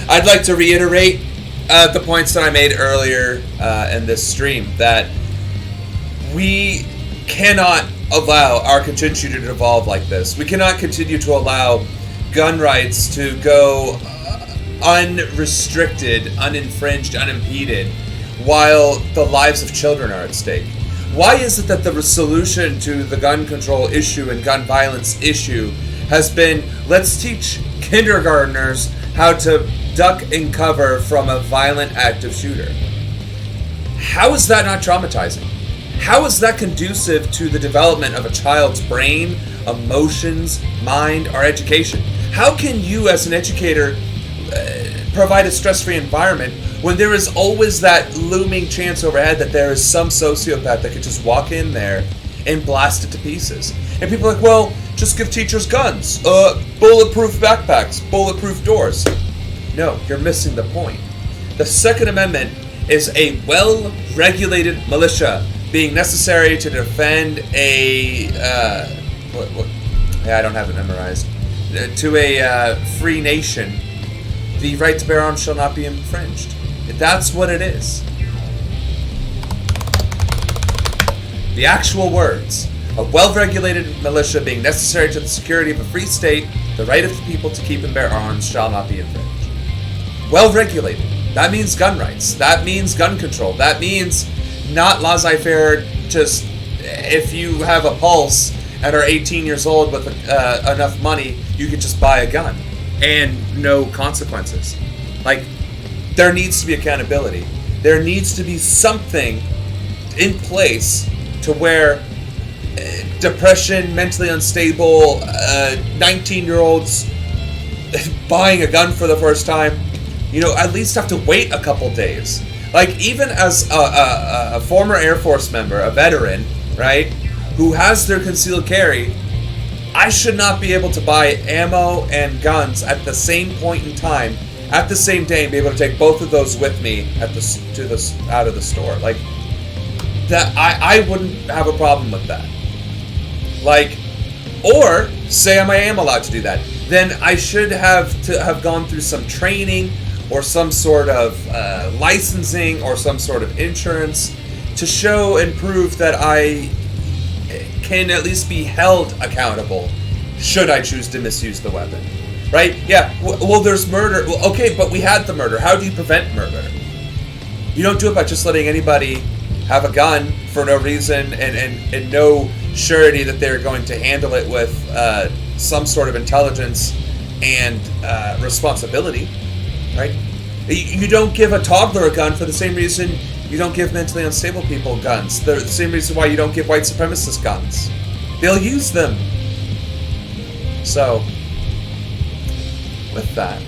I'd like to reiterate the points that I made earlier in this stream, that we cannot allow our country to evolve like this. We cannot continue to allow gun rights to go unrestricted, uninfringed, unimpeded, while the lives of children are at stake. Why is it that the solution to the gun control issue and gun violence issue has been, let's teach kindergartners how to duck and cover from a violent active shooter? How is that not traumatizing? How is that conducive to the development of a child's brain, emotions, mind, or education? How can you as an educator provide a stress-free environment when there is always that looming chance overhead that there is some sociopath that could just walk in there and blast it to pieces? And people are like, well, just give teachers guns, bulletproof backpacks, bulletproof doors. No, you're missing the point. The Second Amendment is a well-regulated militia being necessary to defend I don't have it memorized. To a free nation, the right to bear arms shall not be infringed. That's what it is. The actual words: a well-regulated militia being necessary to the security of a free state, the right of the people to keep and bear arms shall not be infringed. Well-regulated. That means gun rights. That means gun control. That means not laissez-faire, just if you have a pulse and are 18 years old with enough money, you can just buy a gun and no consequences. Like, there needs to be accountability. There needs to be something in place to where depression, mentally unstable, 19-year-olds buying a gun for the first time, at least have to wait a couple days. Like, even as a former Air Force member, a veteran, right, who has their concealed carry, I should not be able to buy ammo and guns at the same point in time, at the same day, and be able to take both of those with me out of the store. Like, that, I wouldn't have a problem with that. Like, or say I am allowed to do that, then I should have gone through some training or some sort of licensing or some sort of insurance to show and prove that I can at least be held accountable should I choose to misuse the weapon. Right? Yeah, well, there's murder. Well, okay, but we had the murder. How do you prevent murder? You don't do it by just letting anybody have a gun for no reason and no surety that they're going to handle it with some sort of intelligence and responsibility. Right? You don't give a toddler a gun for the same reason you don't give mentally unstable people guns. The same reason why you don't give white supremacist guns. They'll use them. So, with that,